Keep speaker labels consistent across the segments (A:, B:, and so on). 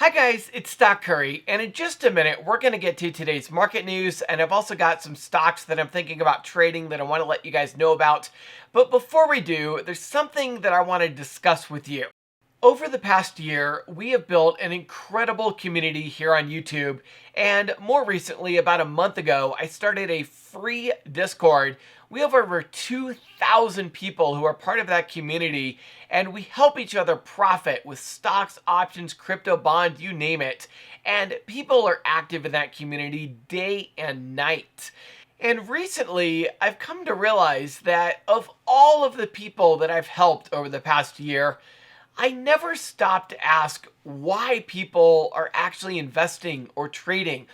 A: Hi guys, it's Stock Curry, and in just a minute we're going to get to today's market news, and I've also got some stocks that I'm thinking about trading that I want to let you guys know about. But before we do, there's something that I want to discuss with you. Over the past year, we have built an incredible community here on YouTube, and more recently, about a month ago, I started a free Discord. We have over 2,000 people who are part of that community, and we help each other profit with stocks, options, crypto, bonds, you name it. And people are active in that community day and night. And recently, I've come to realize that of all of the people that I've helped over the past year, I never stop to ask why people are actually investing or trading.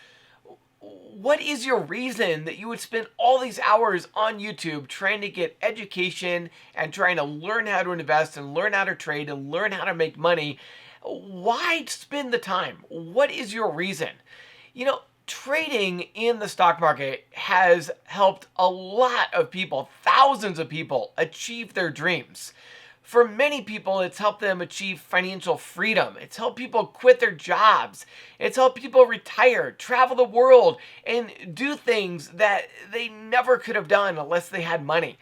A: What is your reason that you would spend all these hours on YouTube trying to get education and trying to learn how to invest and learn how to trade and learn how to make money? Why spend the time? What is your reason? Trading in the stock market has helped a lot of people, thousands of people, achieve their dreams. For many people, it's helped them achieve financial freedom. It's helped people quit their jobs. It's helped people retire, travel the world, and do things that they never could have done unless they had money.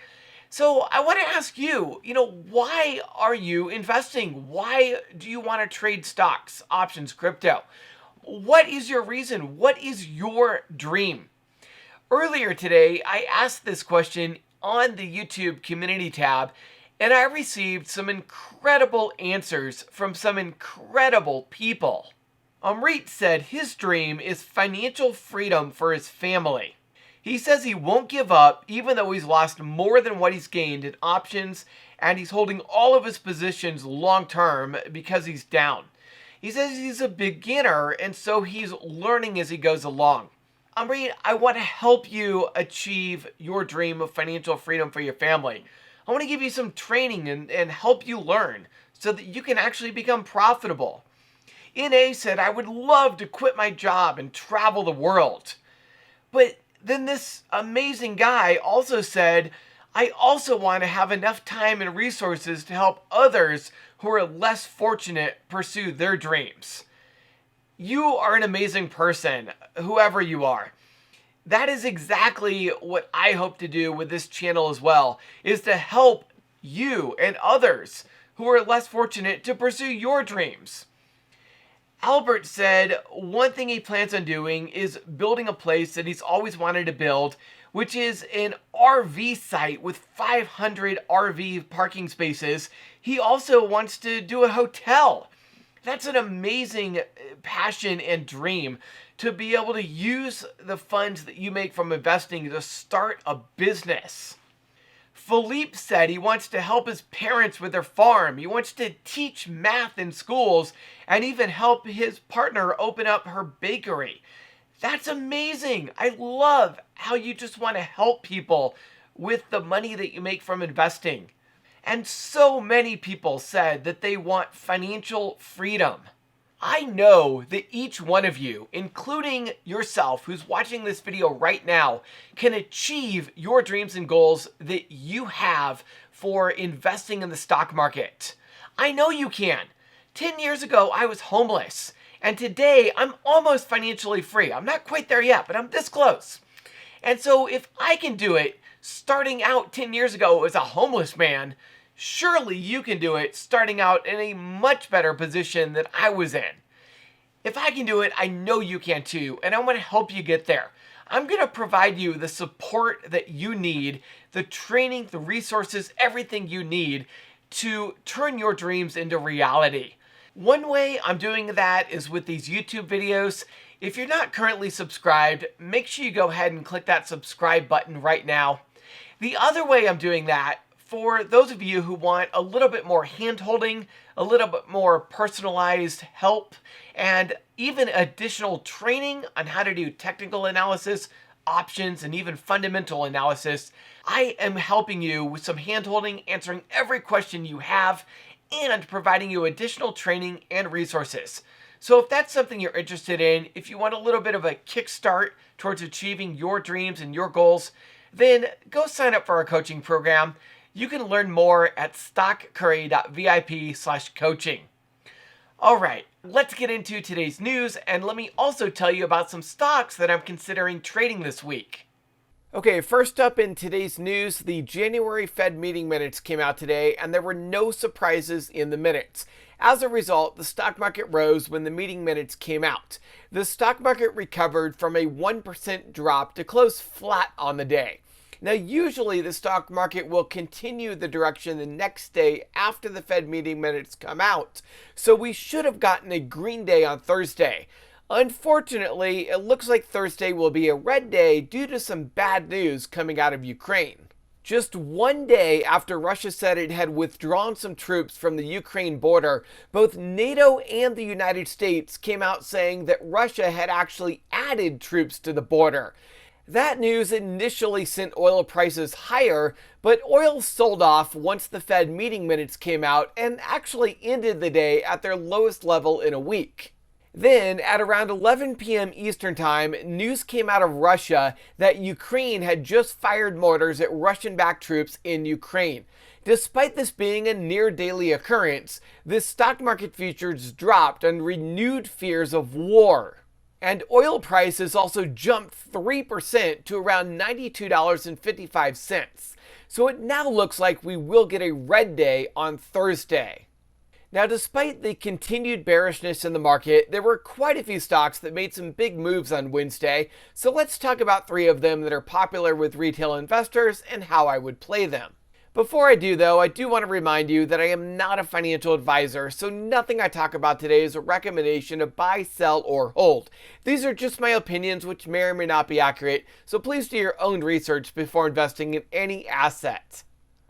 A: So I want to ask you, why are you investing? Why do you want to trade stocks, options, crypto? What is your reason? What is your dream? Earlier today, I asked this question on the YouTube community tab, and I received some incredible answers from some incredible people. Amrit said his dream is financial freedom for his family. He says he won't give up even though he's lost more than what he's gained in options, and he's holding all of his positions long term because he's down. He says he's a beginner, and so he's learning as he goes along. Amrit, I want to help you achieve your dream of financial freedom for your family. I want to give you some training and help you learn so that you can actually become profitable. NA said, I would love to quit my job and travel the world. But then this amazing guy also said, I also want to have enough time and resources to help others who are less fortunate pursue their dreams. You are an amazing person, whoever you are. That is exactly what I hope to do with this channel as well, is to help you and others who are less fortunate to pursue your dreams. Albert said one thing he plans on doing is building a place that he's always wanted to build, which is an RV site with 500 RV parking spaces. He also wants to do a hotel. That's an amazing passion and dream, to be able to use the funds that you make from investing to start a business. Philippe said he wants to help his parents with their farm. He wants to teach math in schools and even help his partner open up her bakery. That's amazing. I love how you just want to help people with the money that you make from investing. And so many people said that they want financial freedom. I know that each one of you, including yourself who's watching this video right now, can achieve your dreams and goals that you have for investing in the stock market. I know you can. 10 years ago, I was homeless, and today I'm almost financially free. I'm not quite there yet, but I'm this close. And so if I can do it starting out 10 years ago as a homeless man, surely you can do it starting out in a much better position than I was in. If I can do it, I know you can too, and I want to help you get there. I'm going to provide you the support that you need, the training, the resources, everything you need to turn your dreams into reality. One way I'm doing that is with these YouTube videos. If you're not currently subscribed, make sure you go ahead and click that subscribe button right now. The other way I'm doing that, for those of you who want a little bit more hand-holding, a little bit more personalized help, and even additional training on how to do technical analysis, options, and even fundamental analysis, I am helping you with some hand-holding, answering every question you have, and providing you additional training and resources. So if that's something you're interested in, if you want a little bit of a kickstart towards achieving your dreams and your goals, then go sign up for our coaching program. You can learn more at stockcurry.vip/coaching. All right, Let's get into today's news, and let me also tell you about some stocks that I'm considering trading this week. Okay, first up in today's news, the January Fed meeting minutes came out today, and there were no surprises in the minutes. As a result, the stock market rose when the meeting minutes came out. The stock market recovered from a 1% drop to close flat on the day. Now, usually the stock market will continue the direction the next day after the Fed meeting minutes come out, so we should have gotten a green day on Thursday. Unfortunately, it looks like Thursday will be a red day due to some bad news coming out of Ukraine. Just one day after Russia said it had withdrawn some troops from the Ukraine border, both NATO and the United States came out saying that Russia had actually added troops to the border. That news initially sent oil prices higher, but oil sold off once the Fed meeting minutes came out and actually ended the day at their lowest level in a week. Then, at around 11 p.m. Eastern Time, news came out of Russia that Ukraine had just fired mortars at Russian-backed troops in Ukraine. Despite this being a near-daily occurrence, the stock market futures dropped on renewed fears of war. And oil prices also jumped 3% to around $92.55. So it now looks like we will get a red day on Thursday. Now, despite the continued bearishness in the market, there were quite a few stocks that made some big moves on Wednesday, so let's talk about 3 of them that are popular with retail investors and how I would play them. Before I do, though, I do want to remind you that I am not a financial advisor, so nothing I talk about today is a recommendation to buy, sell, or hold. These are just my opinions, which may or may not be accurate, so please do your own research before investing in any asset.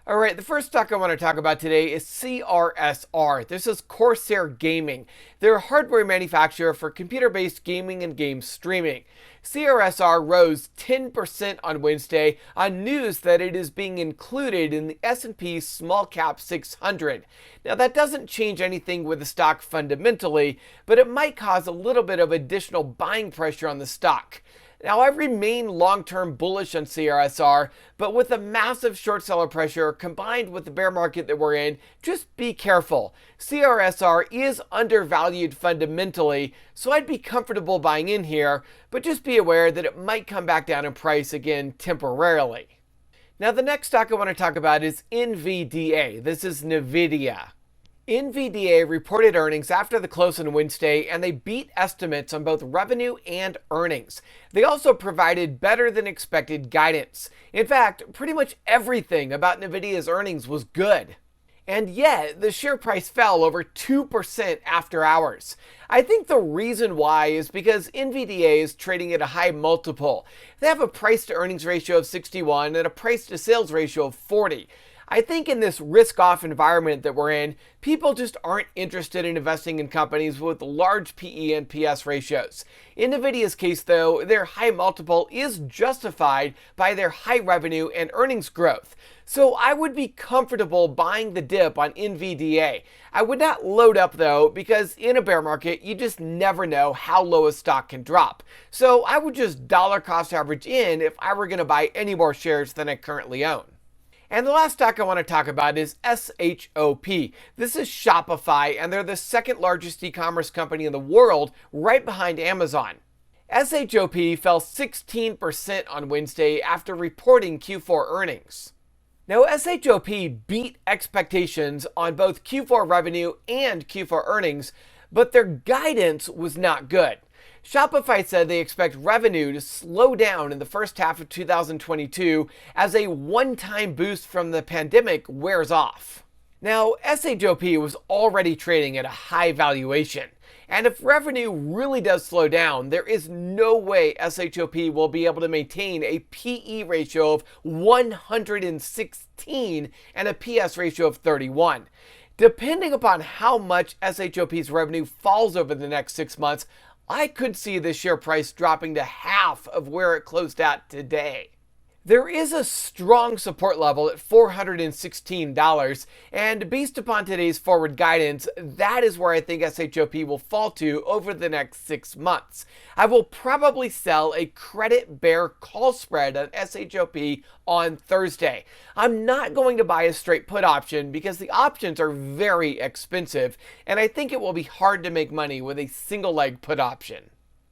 A: Alright, the first stock I want to talk about today is CRSR. This is Corsair Gaming. They're a hardware manufacturer for computer-based gaming and game streaming. CRSR rose 10% on Wednesday on news that it is being included in the S&P Small Cap 600. Now, that doesn't change anything with the stock fundamentally, but it might cause a little bit of additional buying pressure on the stock. Now, I remain long-term bullish on CRSR, but with the massive short seller pressure combined with the bear market that we're in, just be careful. CRSR is undervalued fundamentally, so I'd be comfortable buying in here, but just be aware that it might come back down in price again temporarily. Now, the next stock I want to talk about is NVDA. This is Nvidia. NVDA reported earnings after the close on Wednesday, and they beat estimates on both revenue and earnings. They also provided better than expected guidance. In fact, pretty much everything about Nvidia's earnings was good. And yet, the share price fell over 2% after hours. I think the reason why is because NVDA is trading at a high multiple. They have a price to earnings ratio of 61 and a price to sales ratio of 40. I think in this risk-off environment that we're in, people just aren't interested in investing in companies with large PE and PS ratios. In Nvidia's case, though, their high multiple is justified by their high revenue and earnings growth. So I would be comfortable buying the dip on NVDA. I would not load up, though, because in a bear market, you just never know how low a stock can drop. So I would just dollar cost average in if I were going to buy any more shares than I currently own. And the last stock I want to talk about is SHOP. This is Shopify, and they're the second largest e-commerce company in the world, right behind Amazon. SHOP fell 16% on Wednesday after reporting Q4 earnings. Now, SHOP beat expectations on both Q4 revenue and Q4 earnings, but their guidance was not good. Shopify said they expect revenue to slow down in the first half of 2022 as a one-time boost from the pandemic wears off. Now, SHOP was already trading at a high valuation, and if revenue really does slow down, there is no way SHOP will be able to maintain a PE ratio of 116 and a PS ratio of 31. Depending upon how much SHOP's revenue falls over the next 6 months, I could see the share price dropping to half of where it closed at today. There is a strong support level at $416, and based upon today's forward guidance, that is where I think SHOP will fall to over the next 6 months. I will probably sell a credit bear call spread on SHOP on Thursday. I'm not going to buy a straight put option because the options are very expensive, and I think it will be hard to make money with a single leg put option.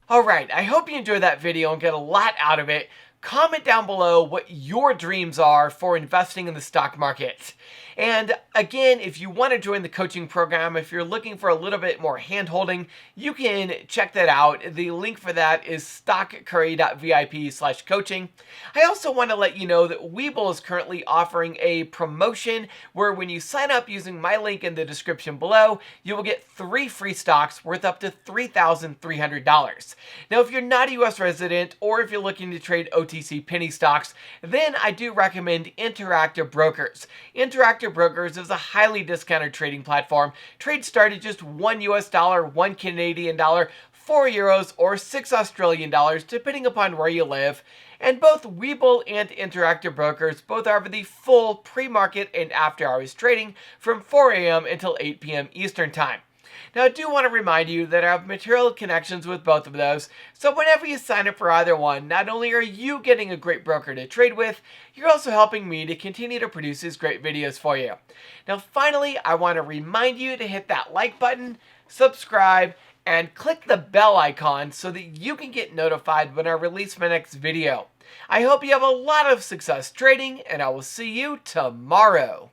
A: Alright, I hope you enjoyed that video and get a lot out of it. Comment down below what your dreams are for investing in the stock market. And again, if you want to join the coaching program, if you're looking for a little bit more hand-holding, you can check that out. The link for that is stockcurry.vip/coaching. I also want to let you know that Webull is currently offering a promotion where when you sign up using my link in the description below, you will get 3 free stocks worth up to $3,300. Now, if you're not a US resident or if you're looking to trade OTC penny stocks, then I do recommend Interactive Brokers. Interactive Brokers is a highly discounted trading platform. Trades start at just $1 US, $1 Canadian dollar, 4 euros, or 6 Australian dollars, depending upon where you live. And both Webull and Interactive Brokers both offer the full pre-market and after-hours trading from 4 a.m. until 8 p.m. Eastern Time. Now, I do want to remind you that I have material connections with both of those, so whenever you sign up for either one, not only are you getting a great broker to trade with, you're also helping me to continue to produce these great videos for you. Now, finally, I want to remind you to hit that like button, subscribe, and click the bell icon so that you can get notified when I release my next video. I hope you have a lot of success trading, and I will see you tomorrow.